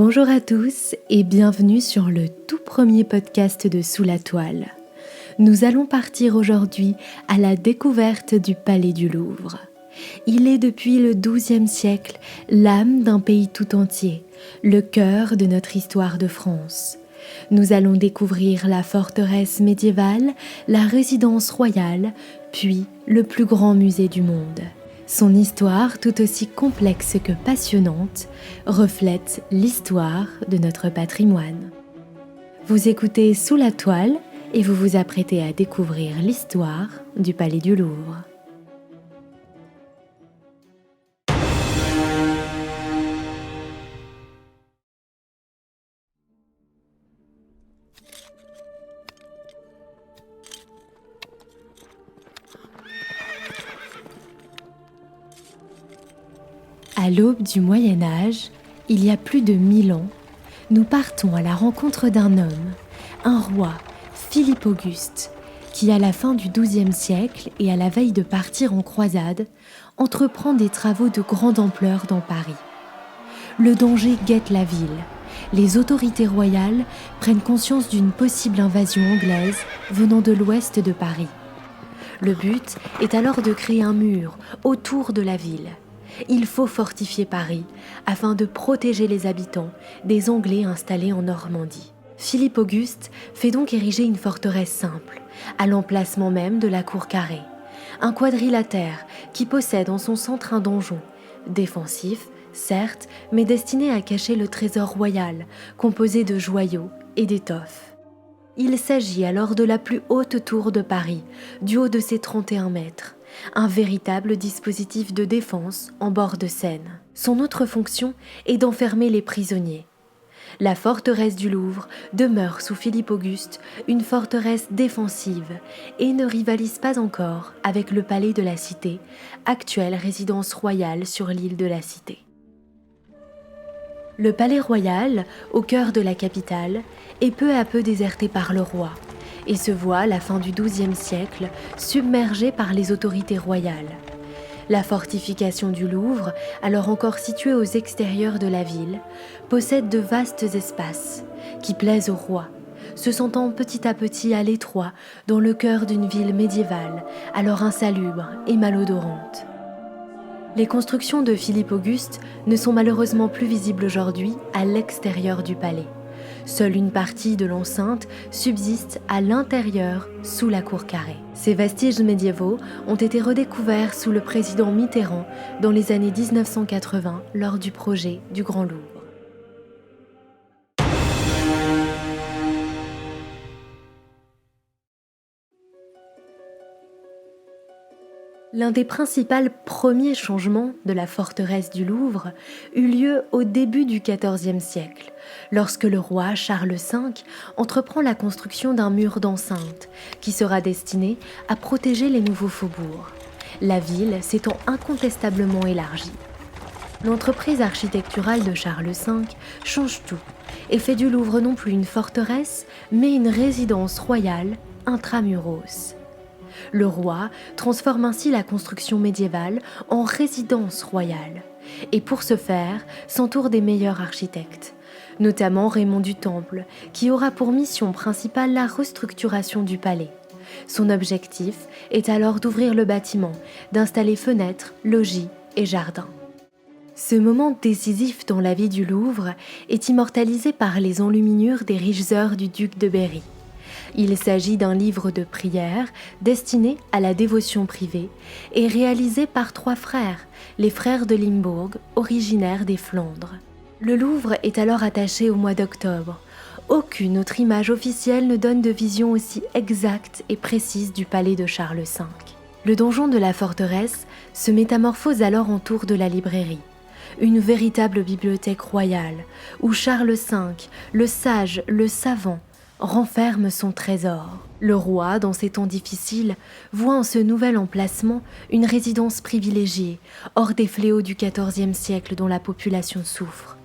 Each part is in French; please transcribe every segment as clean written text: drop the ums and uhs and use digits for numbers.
Bonjour à tous et bienvenue sur le tout premier podcast de Sous la toile. Nous allons partir aujourd'hui à la découverte du Palais du Louvre. Il est depuis le XIIe siècle l'âme d'un pays tout entier, le cœur de notre histoire de France. Nous allons découvrir la forteresse médiévale, la résidence royale, puis le plus grand musée du monde. Son histoire, tout aussi complexe que passionnante, reflète l'histoire de notre patrimoine. Vous écoutez Sous la toile et vous vous apprêtez à découvrir l'histoire du Palais du Louvre. À l'aube du Moyen Âge, il y a plus de 1000 ans, nous partons à la rencontre d'un homme, un roi, Philippe Auguste, qui à la fin du XIIe siècle et à la veille de partir en croisade, entreprend des travaux de grande ampleur dans Paris. Le danger guette la ville. Les autorités royales prennent conscience d'une possible invasion anglaise venant de l'ouest de Paris. Le but est alors de créer un mur autour de la ville. Il faut fortifier Paris afin de protéger les habitants des Anglais installés en Normandie. Philippe Auguste fait donc ériger une forteresse simple, à l'emplacement même de la cour carrée. Un quadrilatère qui possède en son centre un donjon, défensif, certes, mais destiné à cacher le trésor royal, composé de joyaux et d'étoffes. Il s'agit alors de la plus haute tour de Paris, du haut de ses 31 mètres. Un véritable dispositif de défense en bord de Seine. Son autre fonction est d'enfermer les prisonniers. La forteresse du Louvre demeure sous Philippe Auguste une forteresse défensive et ne rivalise pas encore avec le palais de la Cité, actuelle résidence royale sur l'île de la Cité. Le palais royal, au cœur de la capitale, est peu à peu déserté par le roi et se voit, à la fin du XIIe siècle, submergé par les autorités royales. La fortification du Louvre, alors encore située aux extérieurs de la ville, possède de vastes espaces qui plaisent au roi, se sentant petit à petit à l'étroit dans le cœur d'une ville médiévale, alors insalubre et malodorante. Les constructions de Philippe Auguste ne sont malheureusement plus visibles aujourd'hui à l'extérieur du palais. Seule une partie de l'enceinte subsiste à l'intérieur, sous la cour carrée. Ces vestiges médiévaux ont été redécouverts sous le président Mitterrand dans les années 1980 lors du projet du Grand Louvre. L'un des principaux premiers changements de la forteresse du Louvre eut lieu au début du XIVe siècle, lorsque le roi Charles V entreprend la construction d'un mur d'enceinte qui sera destiné à protéger les nouveaux faubourgs, la ville s'étant incontestablement élargie. L'entreprise architecturale de Charles V change tout et fait du Louvre non plus une forteresse, mais une résidence royale intramuros. Le roi transforme ainsi la construction médiévale en résidence royale et pour ce faire s'entoure des meilleurs architectes, notamment Raymond du Temple, qui aura pour mission principale la restructuration du palais. Son objectif est alors d'ouvrir le bâtiment, d'installer fenêtres, logis et jardins. Ce moment décisif dans la vie du Louvre est immortalisé par les enluminures des riches heures du duc de Berry. Il s'agit d'un livre de prières destiné à la dévotion privée et réalisé par 3 frères, les frères de Limbourg, originaires des Flandres. Le Louvre est alors attaché au mois d'octobre. Aucune autre image officielle ne donne de vision aussi exacte et précise du palais de Charles V. Le donjon de la forteresse se métamorphose alors en tour de la librairie. Une véritable bibliothèque royale où Charles V, le sage, le savant, renferme son trésor. Le roi, dans ces temps difficiles, voit en ce nouvel emplacement une résidence privilégiée, hors des fléaux du XIVe siècle dont la population souffre.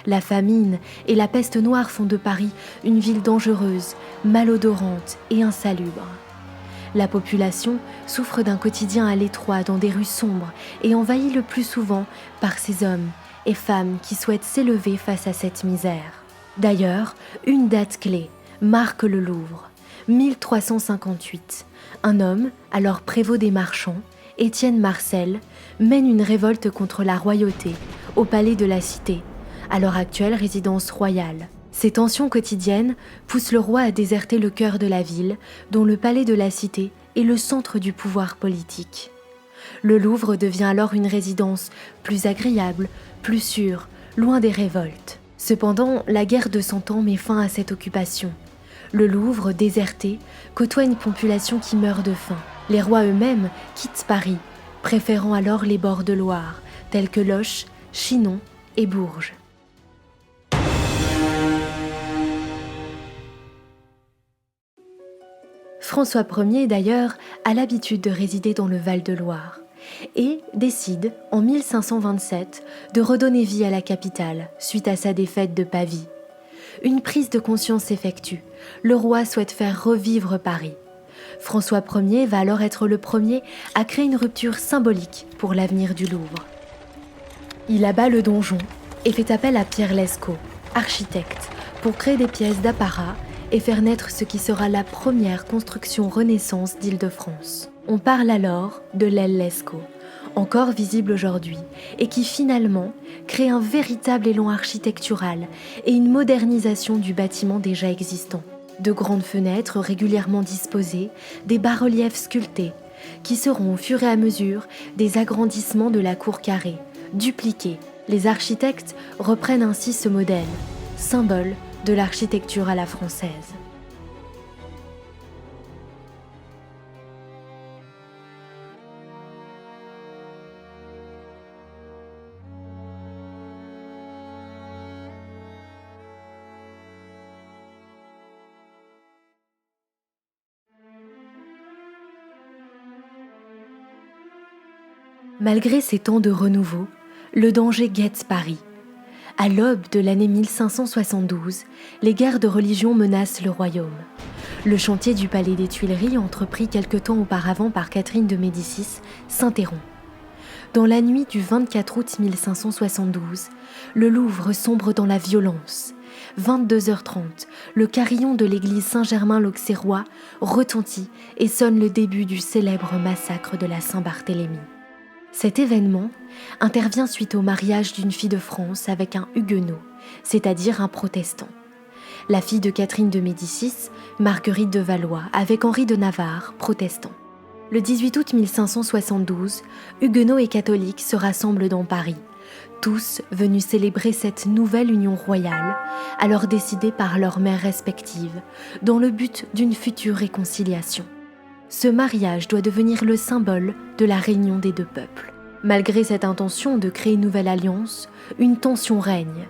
La famine et la peste noire font de Paris une ville dangereuse, malodorante et insalubre. La population souffre d'un quotidien à l'étroit dans des rues sombres et envahie le plus souvent par ces hommes et femmes qui souhaitent s'élever face à cette misère. D'ailleurs, une date clé marque le Louvre. 1358, un homme, alors prévôt des marchands, Étienne Marcel, mène une révolte contre la royauté au palais de la Cité, à l'heure actuelle résidence royale. Ces tensions quotidiennes poussent le roi à déserter le cœur de la ville, dont le palais de la Cité est le centre du pouvoir politique. Le Louvre devient alors une résidence plus agréable, plus sûre, loin des révoltes. Cependant, la guerre de Cent Ans met fin à cette occupation. Le Louvre, déserté, côtoie une population qui meurt de faim. Les rois eux-mêmes quittent Paris, préférant alors les bords de Loire, tels que Loches, Chinon et Bourges. François Ier, d'ailleurs, a l'habitude de résider dans le Val-de-Loire et décide, en 1527, de redonner vie à la capitale suite à sa défaite de Pavie. Une prise de conscience s'effectue. Le roi souhaite faire revivre Paris. François Ier va alors être le premier à créer une rupture symbolique pour l'avenir du Louvre. Il abat le donjon et fait appel à Pierre Lescot, architecte, pour créer des pièces d'apparat et faire naître ce qui sera la première construction Renaissance d'Île-de-France. On parle alors de l'aile Lescot, encore visible aujourd'hui, et qui finalement crée un véritable élan architectural et une modernisation du bâtiment déjà existant. De grandes fenêtres régulièrement disposées, des bas-reliefs sculptés, qui seront au fur et à mesure des agrandissements de la cour carrée, dupliqués. Les architectes reprennent ainsi ce modèle, symbole de l'architecture à la française. Malgré ces temps de renouveau, le danger guette Paris. À l'aube de l'année 1572, les guerres de religion menacent le royaume. Le chantier du palais des Tuileries, entrepris quelque temps auparavant par Catherine de Médicis, s'interrompt. Dans la nuit du 24 août 1572, le Louvre sombre dans la violence. 22h30, le carillon de l'église Saint-Germain-l'Auxerrois retentit et sonne le début du célèbre massacre de la Saint-Barthélemy. Cet événement intervient suite au mariage d'une fille de France avec un huguenot, c'est-à-dire un protestant. La fille de Catherine de Médicis, Marguerite de Valois, avec Henri de Navarre, protestant. Le 18 août 1572, huguenots et catholiques se rassemblent dans Paris, tous venus célébrer cette nouvelle union royale, alors décidée par leurs mères respectives, dans le but d'une future réconciliation. Ce mariage doit devenir le symbole de la réunion des deux peuples. Malgré cette intention de créer une nouvelle alliance, une tension règne.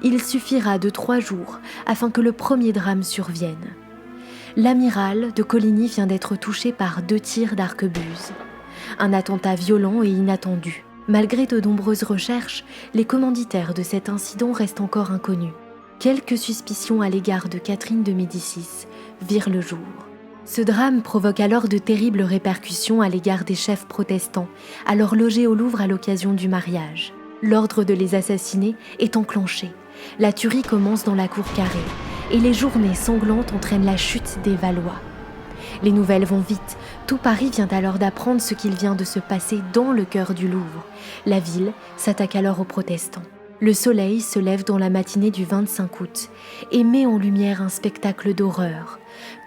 Il suffira de 3 jours afin que le premier drame survienne. L'amiral de Coligny vient d'être touché par 2 tirs d'arquebuse. Un attentat violent et inattendu. Malgré de nombreuses recherches, les commanditaires de cet incident restent encore inconnus. Quelques suspicions à l'égard de Catherine de Médicis virent le jour. Ce drame provoque alors de terribles répercussions à l'égard des chefs protestants, alors logés au Louvre à l'occasion du mariage. L'ordre de les assassiner est enclenché. La tuerie commence dans la cour carrée et les journées sanglantes entraînent la chute des Valois. Les nouvelles vont vite. Tout Paris vient alors d'apprendre ce qu'il vient de se passer dans le cœur du Louvre. La ville s'attaque alors aux protestants. Le soleil se lève dans la matinée du 25 août et met en lumière un spectacle d'horreur.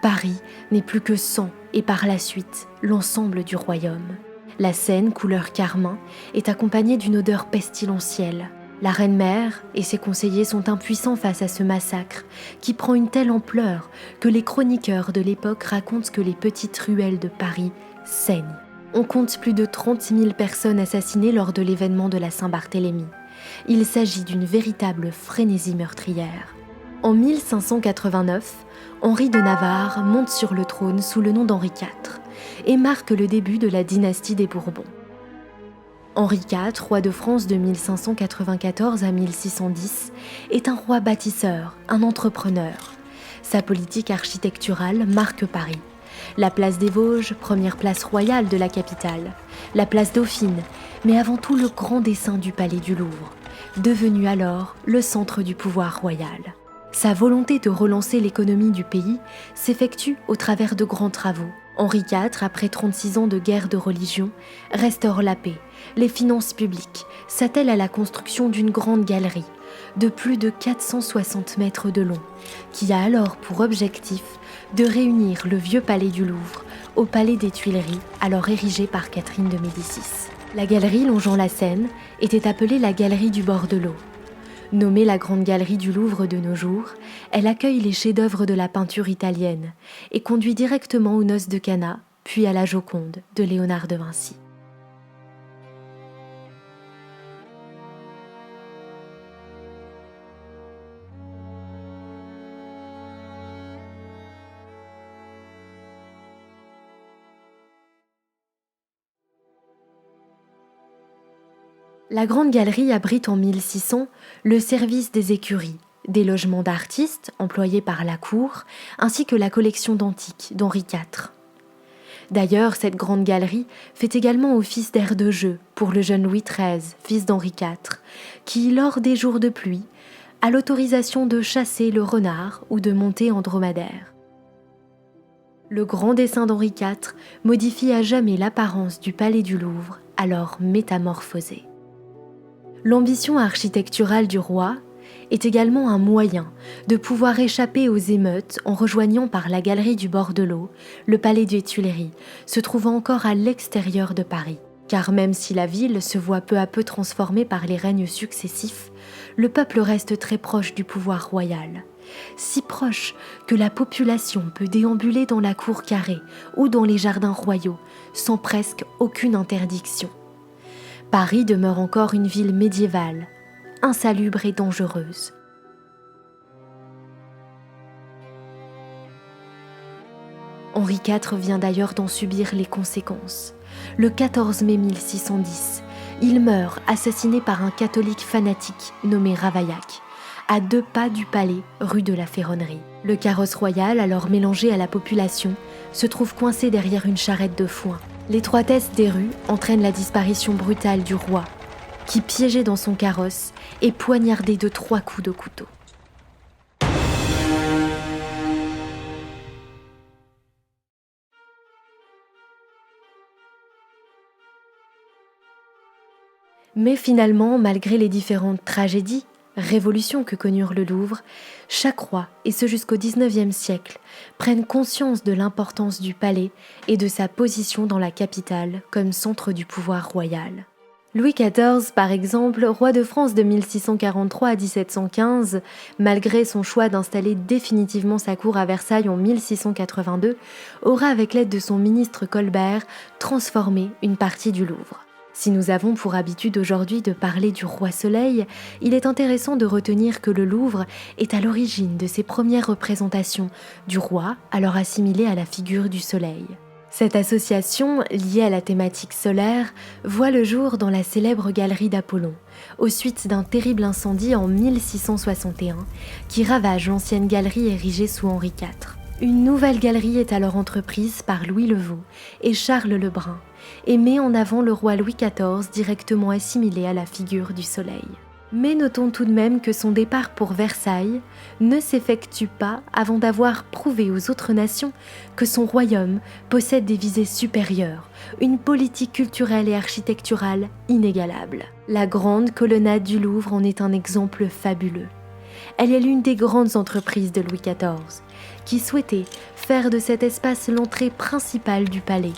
Paris n'est plus que sang et par la suite l'ensemble du royaume. La Seine, couleur carmin, est accompagnée d'une odeur pestilentielle. La reine-mère et ses conseillers sont impuissants face à ce massacre qui prend une telle ampleur que les chroniqueurs de l'époque racontent que les petites ruelles de Paris saignent. On compte plus de 30 000 personnes assassinées lors de l'événement de la Saint-Barthélemy. Il s'agit d'une véritable frénésie meurtrière. En 1589, Henri de Navarre monte sur le trône sous le nom d'Henri IV et marque le début de la dynastie des Bourbons. Henri IV, roi de France de 1594 à 1610, est un roi bâtisseur, un entrepreneur. Sa politique architecturale marque Paris. La place des Vosges, première place royale de la capitale, la place Dauphine, mais avant tout le grand dessin du palais du Louvre, devenu alors le centre du pouvoir royal. Sa volonté de relancer l'économie du pays s'effectue au travers de grands travaux. Henri IV, après 36 ans de guerre de religion, restaure la paix, les finances publiques, s'attelle à la construction d'une grande galerie de plus de 460 mètres de long, qui a alors pour objectif de réunir le vieux palais du Louvre au palais des Tuileries, alors érigé par Catherine de Médicis. La galerie longeant la Seine était appelée la galerie du bord de l'eau. Nommée la Grande Galerie du Louvre de nos jours, elle accueille les chefs-d'œuvre de la peinture italienne et conduit directement aux Noces de Cana, puis à la Joconde de Léonard de Vinci. La Grande Galerie abrite en 1600 le service des écuries, des logements d'artistes employés par la cour, ainsi que la collection d'antiques d'Henri IV. D'ailleurs, cette Grande Galerie fait également office d'aire de jeu pour le jeune Louis XIII, fils d'Henri IV, qui, lors des jours de pluie, a l'autorisation de chasser le renard ou de monter en dromadaire. Le grand dessin d'Henri IV modifie à jamais l'apparence du palais du Louvre, alors métamorphosé. L'ambition architecturale du roi est également un moyen de pouvoir échapper aux émeutes en rejoignant par la galerie du bord de l'eau le palais des Tuileries, se trouvant encore à l'extérieur de Paris. Car même si la ville se voit peu à peu transformée par les règnes successifs, le peuple reste très proche du pouvoir royal. Si proche que la population peut déambuler dans la cour carrée ou dans les jardins royaux sans presque aucune interdiction. Paris demeure encore une ville médiévale, insalubre et dangereuse. Henri IV vient d'ailleurs d'en subir les conséquences. Le 14 mai 1610, il meurt assassiné par un catholique fanatique nommé Ravaillac, à 2 pas du palais, rue de la Ferronnerie. Le carrosse royal, alors mélangé à la population, se trouve coincé derrière une charrette de foin. L'étroitesse des rues entraîne la disparition brutale du roi, qui, piégé dans son carrosse, est poignardé de 3 coups de couteau. Mais finalement, malgré les différentes tragédies, révolutions que connurent le Louvre, chaque roi, et ce jusqu'au XIXe siècle, prennent conscience de l'importance du palais et de sa position dans la capitale comme centre du pouvoir royal. Louis XIV, par exemple, roi de France de 1643 à 1715, malgré son choix d'installer définitivement sa cour à Versailles en 1682, aura, avec l'aide de son ministre Colbert, transformé une partie du Louvre. Si nous avons pour habitude aujourd'hui de parler du roi Soleil, il est intéressant de retenir que le Louvre est à l'origine de ces premières représentations du roi, alors assimilé à la figure du soleil. Cette association, liée à la thématique solaire, voit le jour dans la célèbre galerie d'Apollon, aux suites d'un terrible incendie en 1661 qui ravage l'ancienne galerie érigée sous Henri IV. Une nouvelle galerie est alors entreprise par Louis le Vau et Charles le Brun, et met en avant le roi Louis XIV directement assimilé à la figure du soleil. Mais notons tout de même que son départ pour Versailles ne s'effectue pas avant d'avoir prouvé aux autres nations que son royaume possède des visées supérieures, une politique culturelle et architecturale inégalable. La grande colonnade du Louvre en est un exemple fabuleux. Elle est l'une des grandes entreprises de Louis XIV, qui souhaitait faire de cet espace l'entrée principale du palais,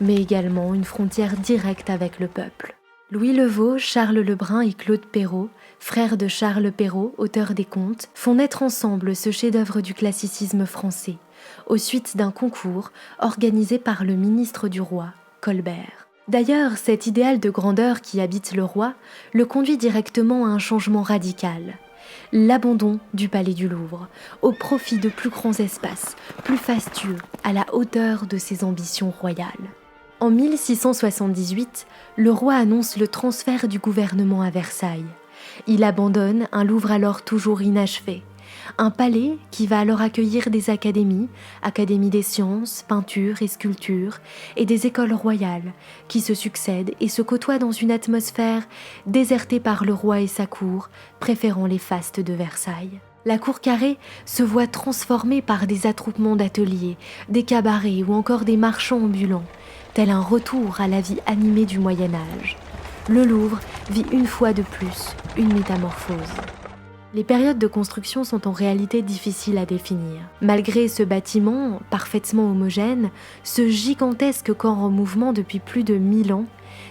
mais également une frontière directe avec le peuple. Louis le Vau, Charles le Brun et Claude Perrault, frères de Charles Perrault, auteur des contes, font naître ensemble ce chef-d'œuvre du classicisme français, aux suites d'un concours organisé par le ministre du roi, Colbert. D'ailleurs, cet idéal de grandeur qui habite le roi le conduit directement à un changement radical. L'abandon du palais du Louvre, au profit de plus grands espaces, plus fastueux, à la hauteur de ses ambitions royales. En 1678, le roi annonce le transfert du gouvernement à Versailles. Il abandonne un Louvre alors toujours inachevé, Un palais qui va alors accueillir des académies des sciences, peinture et sculpture, et des écoles royales qui se succèdent et se côtoient dans une atmosphère désertée par le roi et sa cour, préférant les fastes de Versailles. La cour carrée se voit transformée par des attroupements d'ateliers, des cabarets ou encore des marchands ambulants, tel un retour à la vie animée du Moyen-Âge. Le Louvre vit une fois de plus une métamorphose. Les périodes de construction sont en réalité difficiles à définir. Malgré ce bâtiment parfaitement homogène, ce gigantesque corps en mouvement depuis plus de 1000 ans,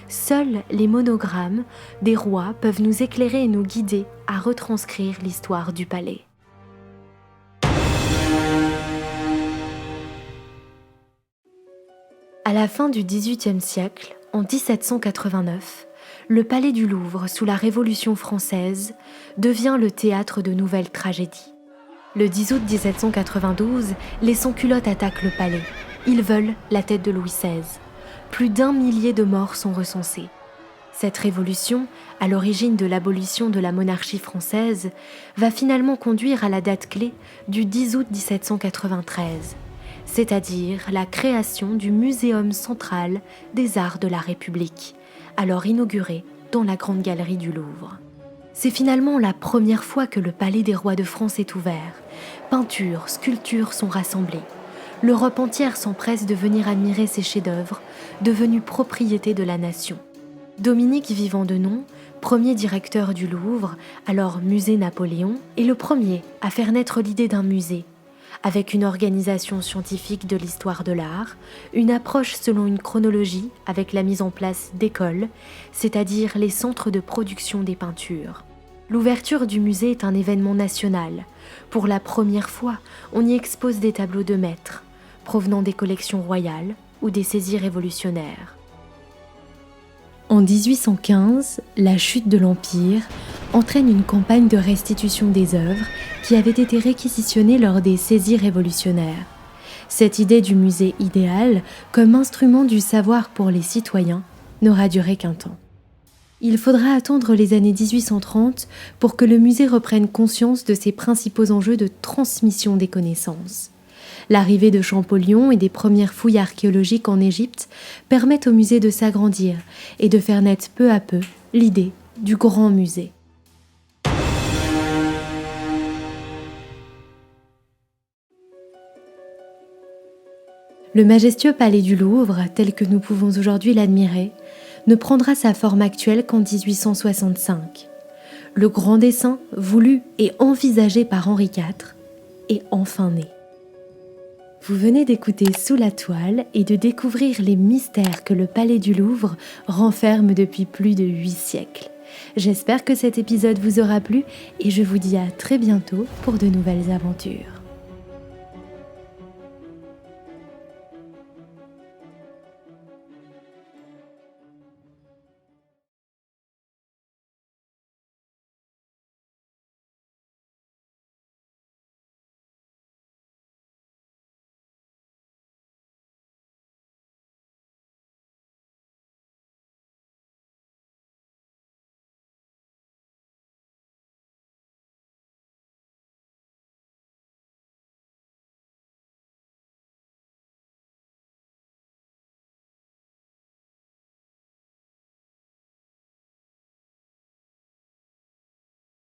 seuls les monogrammes des rois peuvent nous éclairer et nous guider à retranscrire l'histoire du palais. À la fin du XVIIIe siècle, en 1789, le palais du Louvre, sous la Révolution française, devient le théâtre de nouvelles tragédies. Le 10 août 1792, les sans-culottes attaquent le palais. Ils veulent la tête de Louis XVI. Plus d'1 millier de morts sont recensés. Cette révolution, à l'origine de l'abolition de la monarchie française, va finalement conduire à la date clé du 10 août 1793, c'est-à-dire la création du Muséum central des arts de la République, alors inauguré dans la Grande Galerie du Louvre. C'est finalement la première fois que le Palais des Rois de France est ouvert. Peintures, sculptures sont rassemblées. L'Europe entière s'empresse de venir admirer ces chefs-d'œuvre, devenus propriété de la nation. Dominique Vivant-Denon, premier directeur du Louvre, alors musée Napoléon, est le premier à faire naître l'idée d'un musée, avec une organisation scientifique de l'histoire de l'art, une approche selon une chronologie avec la mise en place d'écoles, c'est-à-dire les centres de production des peintures. L'ouverture du musée est un événement national. Pour la première fois, on y expose des tableaux de maîtres, provenant des collections royales ou des saisies révolutionnaires. En 1815, la chute de l'Empire entraîne une campagne de restitution des œuvres qui avaient été réquisitionnées lors des saisies révolutionnaires. Cette idée du musée idéal comme instrument du savoir pour les citoyens n'aura duré qu'un temps. Il faudra attendre les années 1830 pour que le musée reprenne conscience de ses principaux enjeux de transmission des connaissances. L'arrivée de Champollion et des premières fouilles archéologiques en Égypte permettent au musée de s'agrandir et de faire naître peu à peu l'idée du grand musée. Le majestueux palais du Louvre, tel que nous pouvons aujourd'hui l'admirer, ne prendra sa forme actuelle qu'en 1865. Le grand dessin, voulu et envisagé par Henri IV, est enfin né. Vous venez d'écouter Sous la toile et de découvrir les mystères que le Palais du Louvre renferme depuis plus de 8 siècles. J'espère que cet épisode vous aura plu et je vous dis à très bientôt pour de nouvelles aventures.